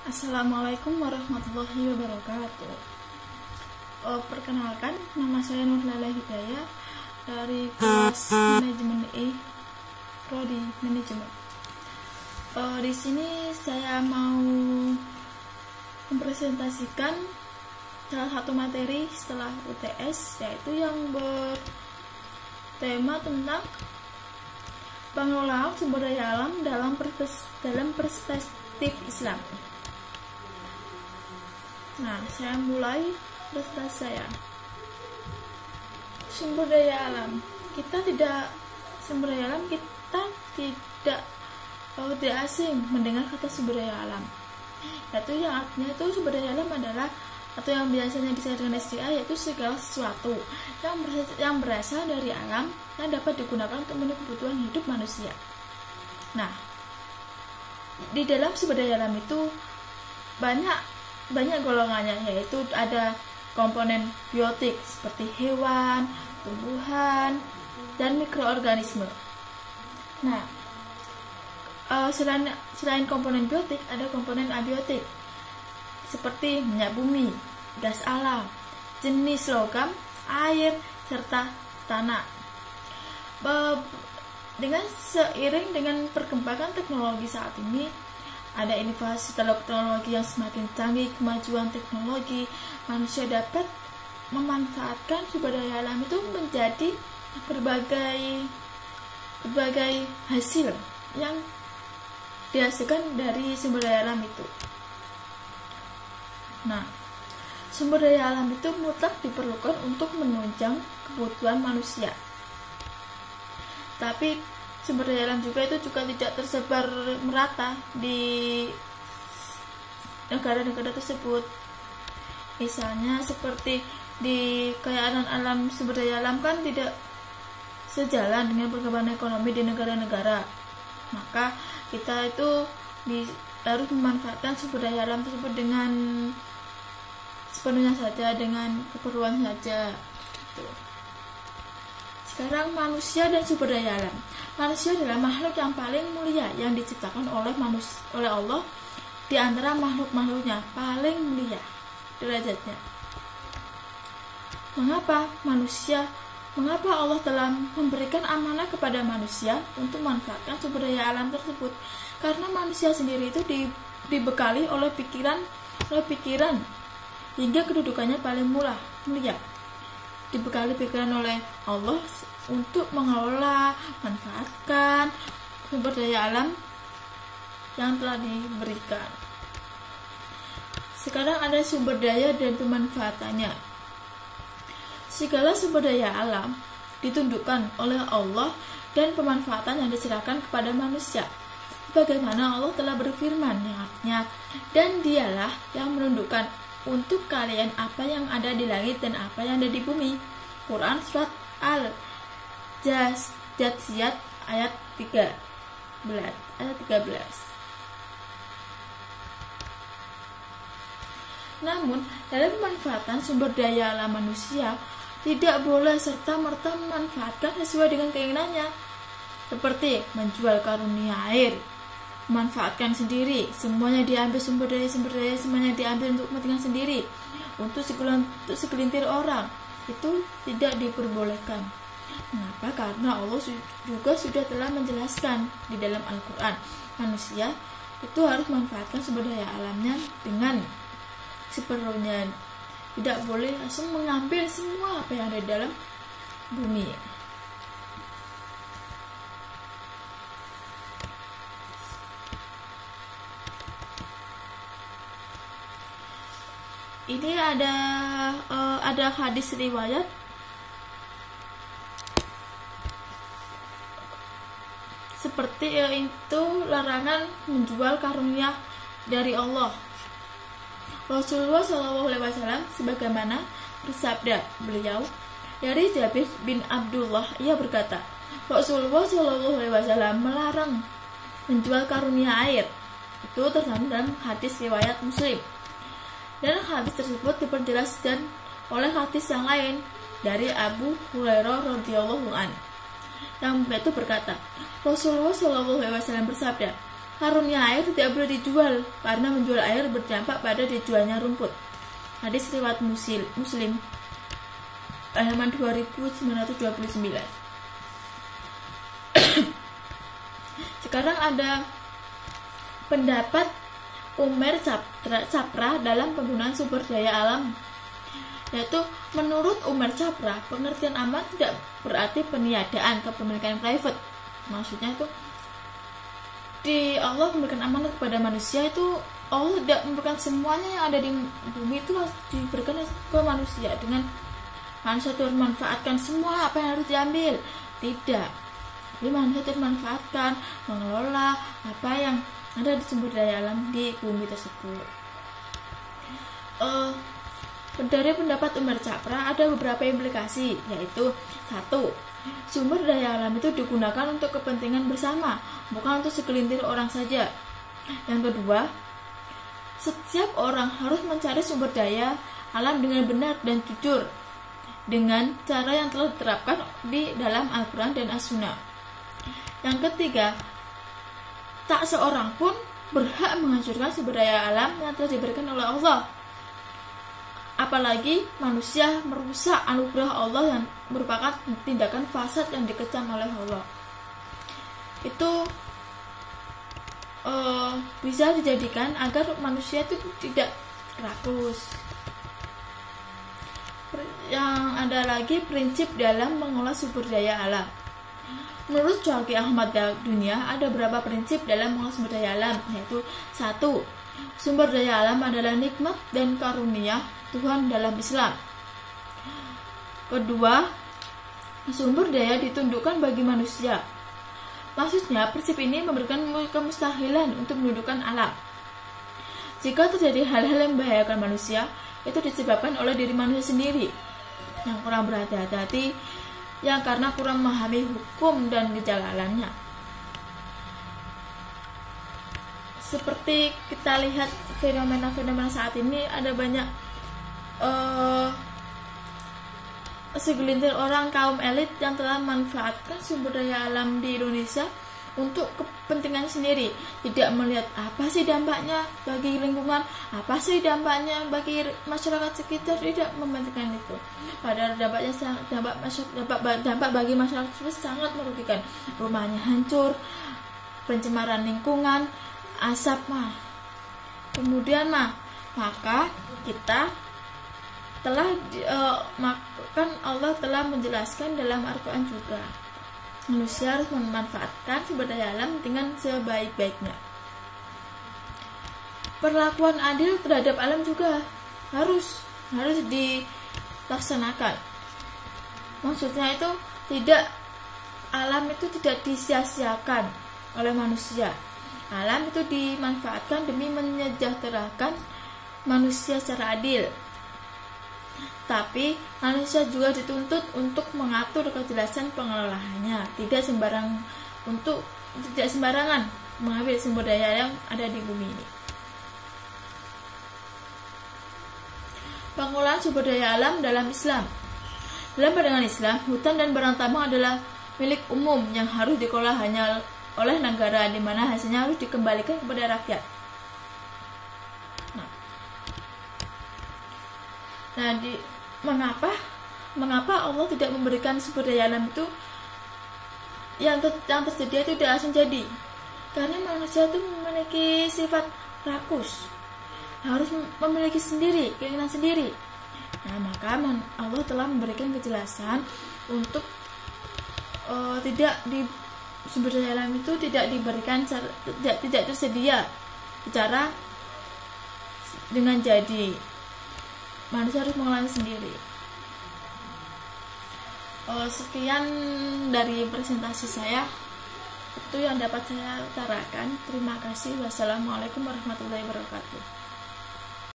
Assalamualaikum warahmatullahi wabarakatuh. Perkenalkan, nama saya Nurlala Hidayah dari kelas manajemen Prodi Manajemen. Di sini saya mau mempresentasikan salah satu materi setelah UTS, yaitu yang bertema tentang pengelolaan sumber daya alam dalam perspektif Islam. Nah, saya mulai presentasi saya. Sumber daya alam. Kita tidak asing mendengar kata sumber daya alam. Yaitu yang artinya itu sumber daya alam adalah atau yang biasanya disebut dengan SDA, yaitu segala sesuatu yang berasal dari alam yang dapat digunakan untuk memenuhi kebutuhan hidup manusia. Nah, di dalam sumber daya alam itu banyak golongannya, yaitu ada komponen biotik seperti hewan, tumbuhan, dan mikroorganisme. Nah, selain komponen biotik, ada komponen abiotik seperti minyak bumi, gas alam, jenis logam, air, serta tanah. Seiring dengan perkembangan teknologi saat ini, ada inovasi teknologi yang semakin canggih, kemajuan teknologi, manusia dapat memanfaatkan sumber daya alam itu menjadi berbagai hasil yang dihasilkan dari sumber daya alam itu. Nah, sumber daya alam itu mutlak diperlukan untuk menunjang kebutuhan manusia. Tapi sumber daya alam juga tidak tersebar merata di negara-negara tersebut. Misalnya seperti di kekayaan alam, sumber daya alam kan tidak sejalan dengan perkembangan ekonomi di negara-negara. Maka kita itu harus memanfaatkan sumber daya alam tersebut dengan sepenuhnya saja, dengan keperluan saja. Sekarang manusia dan sumber daya alam. Manusia adalah makhluk yang paling mulia yang diciptakan oleh Allah di antara makhluk-makhluknya, paling mulia derajatnya. Mengapa Allah telah memberikan amanah kepada manusia untuk memanfaatkan sumber daya alam tersebut? Karena manusia sendiri itu dibekali oleh pikiran hingga kedudukannya paling mulia. Dibekali pikiran oleh Allah untuk mengelola, manfaatkan sumber daya alam yang telah diberikan. Sekarang ada sumber daya dan pemanfaatannya. Segala sumber daya alam ditundukkan oleh Allah dan pemanfaatan yang diserahkan kepada manusia. Bagaimana Allah telah berfirman, yang artinya, dan dialah yang menundukkan untuk kalian apa yang ada di langit dan apa yang ada di bumi. Quran surat Al-Jathiyat ayat 13. Namun, dalam pemanfaatan sumber daya alam manusia tidak boleh serta-merta memanfaatkan sesuai dengan keinginannya, seperti menjual karunia air, memanfaatkan sendiri, semuanya diambil sumber daya, semuanya diambil untuk kepentingan sendiri, untuk segelintir orang, itu tidak diperbolehkan. Mengapa? Karena Allah juga sudah telah menjelaskan di dalam Al-Quran, manusia itu harus memanfaatkan sumber daya alamnya dengan seperlunya, tidak boleh langsung mengambil semua apa yang ada di dalam bumi. Ini ada hadis riwayat seperti itu larangan menjual karunia dari Allah. Rasulullah SAW sebagaimana bersabda beliau dari Jabir bin Abdullah, ia berkata, Rasulullah SAW melarang menjual karunia air. Itu tercantum dalam hadis riwayat Muslim. Dan hadis tersebut diperjelas oleh hadis yang lain dari Abu Hurairah radhiyallahu an, yang itu berkata, Rasulullah SAW bersabda, karunia air tidak boleh dijual karena menjual air berdampak pada dijualnya rumput. Hadis riwayat Muslim halaman 2929. Sekarang ada pendapat Umar Capra dalam penggunaan sumber daya alam, yaitu menurut Umar Capra, pengertian aman tidak berarti peniadaan kepemilikan private. Maksudnya itu di Allah memberikan amanat kepada manusia, itu Allah tidak memberikan semuanya yang ada di bumi itu diberikan ke manusia dengan manusia itu memanfaatkan semua apa yang harus diambil. Tidak, jadi manusia itu memanfaatkan, mengelola apa yang ada di sumber daya alam di bumi tersebut. Dari pendapat Umar Capra ada beberapa implikasi, yaitu 1. Sumber daya alam itu digunakan untuk kepentingan bersama, bukan untuk segelintir orang saja. Yang kedua, setiap orang harus mencari sumber daya alam dengan benar dan jujur, dengan cara yang telah diterapkan di dalam Al-Quran dan As-Sunnah. Yang ketiga, tak seorang pun berhak menghancurkan sumber daya alam yang telah diberikan oleh Allah, apalagi manusia merusak anugerah Allah yang merupakan tindakan fasad yang dikecam oleh Allah. Itu bisa dijadikan agar manusia itu tidak rakus. Yang ada lagi prinsip dalam mengolah sumber daya alam. Menurut Syarqi Ahmad Dunia, ada beberapa prinsip dalam mengolah sumber daya alam, yaitu 1. Sumber daya alam adalah nikmat dan karunia Tuhan dalam Islam. Kedua, sumber daya ditundukkan bagi manusia. Maksudnya, prinsip ini memberikan kemustahilan untuk menundukkan alam. Jika terjadi hal-hal yang membahayakan manusia, itu disebabkan oleh diri manusia sendiri yang kurang berhati-hati, yang karena kurang memahami hukum dan kejalalannya. Seperti kita lihat fenomena-fenomena saat ini, ada banyak segelintir orang kaum elit yang telah memanfaatkan sumber daya alam di Indonesia untuk kepentingan sendiri, tidak melihat apa sih dampaknya bagi lingkungan, apa sih dampaknya bagi masyarakat sekitar, tidak mementingkan itu. Padahal dampak bagi masyarakat tersebut sangat merugikan. Rumahnya hancur, pencemaran lingkungan, asap kemudian maka kita telah kan Allah telah menjelaskan dalam Al-Quran juga, manusia harus memanfaatkan sumber daya alam dengan sebaik-baiknya. Perlakuan adil terhadap alam juga harus dilaksanakan. Maksudnya itu alam itu tidak disia-siakan oleh manusia. Alam itu dimanfaatkan demi menyejahterakan manusia secara adil. Tapi manusia juga dituntut untuk mengatur kejelasan pengelolaannya, tidak sembarangan mengambil sumber daya yang ada di bumi ini. Pengelolaan sumber daya alam dalam Islam. Dalam pandangan Islam, hutan dan barang tambang adalah milik umum yang harus dikelola hanya oleh negara, di mana hasilnya harus dikembalikan kepada rakyat. Mengapa Allah tidak memberikan sumber daya alam itu yang tersedia itu tidak langsung jadi? Karena manusia itu memiliki sifat rakus, harus memiliki sendiri, keinginan sendiri. Maka Allah telah memberikan kejelasan untuk sumber daya alam itu tidak diberikan, tidak tersedia secara dengan jadi. Manusia harus mengalami sendiri. Sekian dari presentasi saya, itu yang dapat saya utarakan. Terima kasih. Wassalamualaikum warahmatullahi wabarakatuh.